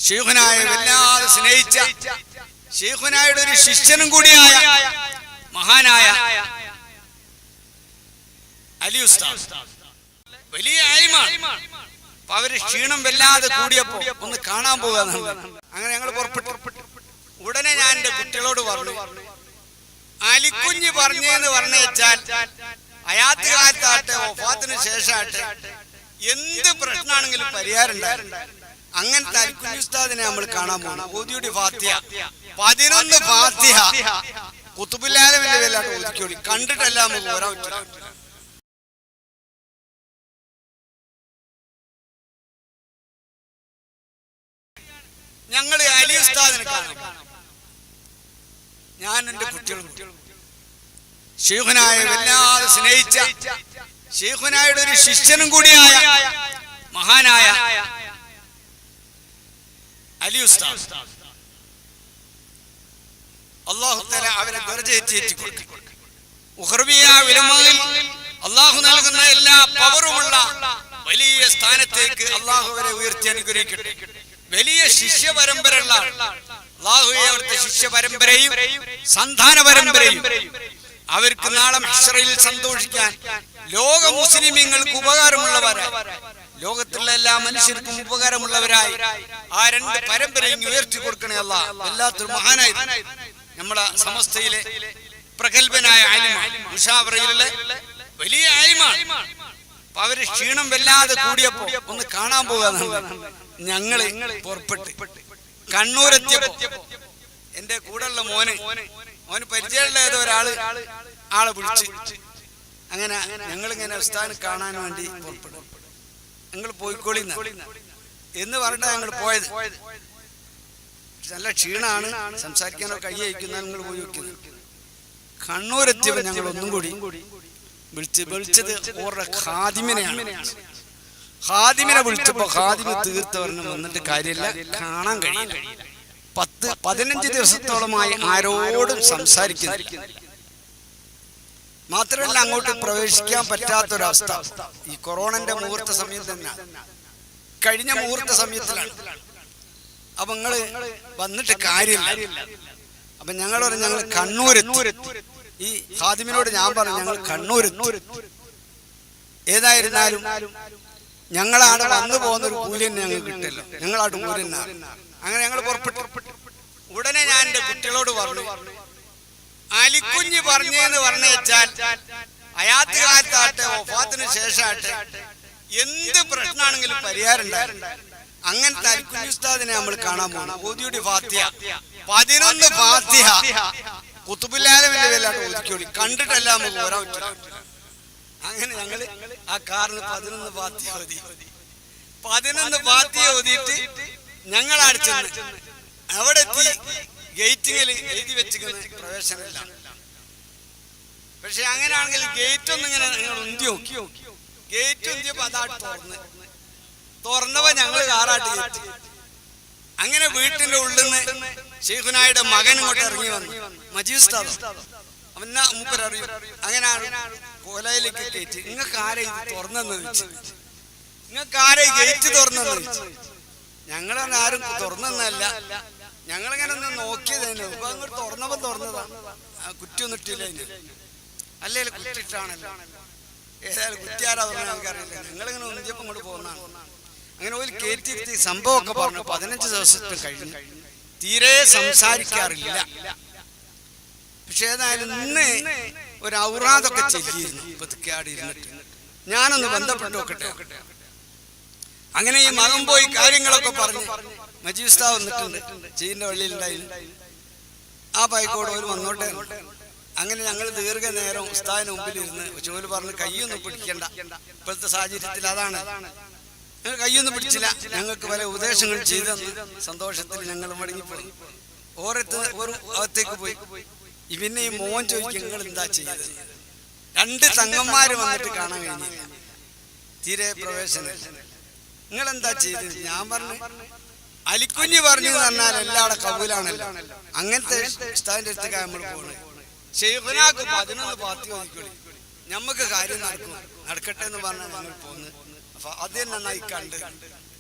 ശൈഖുനായ വല്ലാതെ സ്നേഹിച്ച ശൈഖുനായുടെ ഒരു ശിഷ്യനും കൂടിയായ മഹാനായ അലി ഉസ്താദ് വലിയ ആലിമാണ്. അപ്പൊ അവര് ക്ഷീണം വല്ലാതെ കൂടിയപ്പോ ഒന്ന് കാണാൻ പോകാന്നുണ്ട്. അങ്ങനെ ഞങ്ങൾ പുറപ്പെട്ടു. ഉടനെ ഞാൻ എന്റെ കുട്ടികളോട് പറഞ്ഞു, അലിക്കുഞ്ഞ് പറഞ്ഞെന്ന് പറഞ്ഞു വെച്ചാൽ അയാത്ത് കാലത്താട്ടെ വഫാത്തിന് ശേഷമാട്ടെ എന്ത് പ്രശ്നമാണെങ്കിലും പരിഹാരം ഉണ്ടായിരുന്നു. അങ്ങനത്തെ അലിക്കുഞ്ഞ് ഉസ്താദിനെ നമ്മൾ കാണാൻ പോകണം. ഓതിയുടെ ഫാത്തിഹ 11 ഫാത്തിഹ കുത്തുബുല്ലാലമിന്റെ പേരിലാട്ട് ഒതുക്കി കണ്ടിട്ടെല്ലാം നമുക്ക് ഓരോ ഞങ്ങള് അലി ഉസ്താദിനെ കാണാം. ഞാൻ എന്റെ കുട്ടികളും ശൈഖുനായ വല്ലാതെ സ്നേഹിച്ച ശൈഖുനായുടെ ഒരു ശിഷ്യനും കൂടിയായ മഹാനായ അലി ഉസ്താദ് അല്ലാഹു തആല അവരെ ദർജയേറ്റി കൊടുക്കും. ഉഖർബിയ ഉലമായിൽ അല്ലാഹു നൽകുന്ന എല്ലാ പവറുമുള്ള വലിയ സ്ഥാനത്തേക്ക് അല്ലാഹു അവരെ ഉയർത്തി അനുഗ്രഹിക്കട്ടെ. വലിയ ശിഷ്യ പരമ്പരയുള്ള അല്ലാഹുവേ അവിടുത്തെ ശിഷ്യ പരമ്പരയും സന്താന പരമ്പരയും അവർക്ക് നാളെ മഹ്ശറിൽ സന്തോഷിക്കാൻ ലോക മുസ്ലിമീങ്ങൾക്ക് ഉപകാരമുള്ളവരായി, ലോകത്തുള്ള എല്ലാ മനുഷ്യർക്കും ഉപകാരമുള്ളവരായി ആ 2 പരമ്പരയും ഉയർത്തി കൊടുക്കണേ അല്ലാഹ്. വല്ലാത്തൊരു മഹാനായി നമ്മുടെ സമസ്തയിലെ പ്രഗത്ഭനായ ആലിമാണ്, മുഷാവറയിലുള്ള വലിയ ആലിമാണ്. അപ്പൊ അവര് ക്ഷീണം വല്ലാതെ കൂടിയപ്പോ ഒന്ന് കാണാൻ പോകാന്നുണ്ട്. ഞങ്ങള് പുറപ്പെട്ട് കണ്ണൂരെത്തിയപ്പോ എന്റെ കൂടെയുള്ള മോന് പരിചയമുള്ള ഏതോ ആളെ വിളിച്ച് അങ്ങനെ ഞങ്ങളിങ്ങനെ ഉസ്താദിനെ കാണാൻ വേണ്ടി പുറപ്പെടും. ഞങ്ങൾ പോയിക്കോളി എന്ന് പറഞ്ഞാ ഞങ്ങൾ പോയത്. നല്ല ക്ഷീണാണ്, സംസാരിക്കാനോ കൈ അയക്കുന്ന നിങ്ങൾ പോയി വെക്കുന്നത്. കണ്ണൂരെത്തിയപ്പോ ഞങ്ങൾ ഒന്നും കൂടി വിളിച്ചത് ഓരുടെ ഖാദിമിനെയാണ്. ഖാദിമിനെ വിളിച്ചപ്പോ ഖാദിമ് തീർത്തവരണം വന്നിട്ട് കാര്യമില്ല, കാണാൻ കഴിയില്ല. 10-15 ദിവസത്തോളമായി ആരോടും സംസാരിക്കുന്നില്ല. മാത്രമല്ല അങ്ങോട്ട് പ്രവേശിക്കാൻ പറ്റാത്തൊരവസ്ഥ. ഈ കൊറോണന്റെ മുഹൂർത്ത സമയം തന്നെ, കഴിഞ്ഞ മുഹൂർത്ത സമയത്തിലാണ്. അപ്പൊ നിങ്ങള് വന്നിട്ട് കാര്യമില്ല. അപ്പൊ ഞങ്ങൾ കണ്ണൂരെത്തി. ഈ ഖാദിമിനോട് ഞാൻ പറഞ്ഞു ഞങ്ങൾ കണ്ണൂരെത്തി. ഏതായിരുന്നാലും ഞങ്ങളാണ് വന്നു പോകുന്ന ഒരു കൂലി തന്നെ ഞങ്ങൾക്ക് കിട്ടില്ല, ഞങ്ങളാട്ട് കൂലി തന്നെ. അങ്ങനെ ഞങ്ങൾ പുറപ്പെട്ടു. ഉടനെ ഞാൻ എന്റെ കുട്ടികളോട് പറഞ്ഞു, അലിക്കുഞ്ഞ് പറഞ്ഞെന്ന് പറഞ്ഞു വെച്ചാൽ അയാത്ത് കാലത്താട്ടെ വഫാത്തിന് ശേഷമാട്ടെ എന്ത് പ്രശ്നമാണെങ്കിലും പരിഹാരം ഉണ്ടായിരുന്നു. അങ്ങനത്തെ അലിക്കുഞ്ഞ് ഉസ്താദിനെ നമ്മൾ കാണാൻ പോകണം. ഓതിയുടെ ഫാത്തിഹ 11 ഫാത്തിഹ കുത്തുബുല്ലാലമിന്റെ പേരിലാട്ട് ഒതുക്കി കണ്ടിട്ടെല്ലാം നമുക്ക് ഓരോ. അങ്ങനെ ഞങ്ങള് ആ കാറിന് 11 ഫാത്തിഹ ഓതി. 11 ഫാത്തിഹ ഓതിയിട്ട് ഞങ്ങൾ അടിച്ചെന്ന് അവിടെ എത്തി. ഗേറ്റിങ്ങിൽ എഴുതി വെച്ചിരിക്കുന്ന പ്രവേശനമില്ല. പക്ഷെ അങ്ങനെയാണെങ്കിൽ ഗേറ്റ് ഒന്നും ഇങ്ങനെ ഞങ്ങൾ ഉന്തി നോക്കി. ഗേറ്റ് ഉന്തിയപ്പോ അതാട്ട് തുറന്നപ്പോ ഞങ്ങൾ കാറാട്ട് കയറ്റി. അങ്ങനെ വീട്ടിന്റെ ഉള്ളിൽ നിന്ന് ശൈഖുനായുടെ മകൻ ഇങ്ങോട്ട് ഇറങ്ങി വന്നു, മജീദ് ഉസ്താദ്. അവനാ മൂപ്പരറിയും. അങ്ങനെ കോലയിലേക്ക് കയറ്റി. നിങ്ങൾക്ക് ആരെ ഇത് തുറന്നെന്ന് ചോദിച്ചു. നിങ്ങൾക്ക് ആരെ ഗേറ്റ് തുറന്നെന്ന് ചോദിച്ചു. ഞങ്ങളങ്ങനെ ആരും തുറന്നല്ല, ഞങ്ങളിങ്ങനെ ഒന്ന് നോക്കിയതന്നെ. ഇപ്പൊ അങ്ങോട്ട് തുറന്നപ്പോ തുറന്നതാണ്. കുറ്റിയൊന്നും ഇട്ടില്ല അതിന്, അല്ലെങ്കിൽ കുറ്റിട്ടാണല്ലോ. ഏതായാലും കുറ്റിയാരാ തുറന്ന നമുക്കറിയില്ല. ഞങ്ങളിങ്ങനെ ഒന്നിച്ചപ്പം ഇങ്ങോട്ട് പോകുന്നതാണ്. അങ്ങനെ ഒരു കയറ്റിയിരുത്തി സംഭവമൊക്കെ പറഞ്ഞു. 15 ദിവസത്തിൽ കഴിഞ്ഞു. തീരെ സംസാരിക്കാറില്ല. പക്ഷെ ഏതായാലും ഇന്ന് ഒരു ഔറാദൊക്കെ ചെല്ലിയിരുന്നു. ഇരുന്നിട്ട് ഞാനൊന്ന് ബന്ധപ്പെട്ടു നോക്കട്ടെ. അങ്ങനെ ഈ മകൻ പോയി കാര്യങ്ങളൊക്കെ പറഞ്ഞു. മജീദ് ഉസ്താദ് വന്നിട്ടുണ്ട്, ചീന്റെ വള്ളിയിലുണ്ടായിരുന്നു. ആ ബൈക്കോട് ഒരു വന്നോട്ടെ. അങ്ങനെ ഞങ്ങൾ ദീർഘനേരം ഉസ്താദിന് മുമ്പിലിരുന്ന് ചോല് പറഞ്ഞ് കയ്യൊന്നും പിടിക്കണ്ട, ഇപ്പോഴത്തെ സാഹചര്യത്തിൽ അതാണ്. ഞങ്ങൾ കയ്യൊന്നും പിടിച്ചില്ല. ഞങ്ങൾക്ക് പല ഉപദേശങ്ങൾ ചെയ്തെന്ന് സന്തോഷത്തിൽ ഞങ്ങൾ മടങ്ങിപ്പോയി. ഒരു അകത്തേക്ക് പോയി. പിന്നെ ഈ മോൻ ചോദിക്കും നിങ്ങൾ എന്താ ചെയ്തത്. 2 തങ്ങന്മാര് വന്നിട്ട് കാണാൻ കഴിഞ്ഞില്ല. തീരെ പ്രവേശനം. നിങ്ങൾ എന്താ ചെയ്തത്? ഞാൻ പറഞ്ഞു അലിക്കുഞ്ഞ് പറഞ്ഞു എന്ന് പറഞ്ഞാൽ എല്ലാവിടെ കബൂലാണല്ലോ. അങ്ങനത്തെ ഉസ്താദിന്റെ അടുത്തേക്ക് നമ്മൾ പോകണേ. ശൈഖുനാക്ക് 11 ഫാത്തിഹ ഓതിക്കോളി, ഞമ്മക്ക് കാര്യം നടക്കട്ടെ എന്ന് പറഞ്ഞാൽ ഞങ്ങൾ പോകുന്നത്. അപ്പൊ അത് തന്നെ നന്നായി കണ്ട്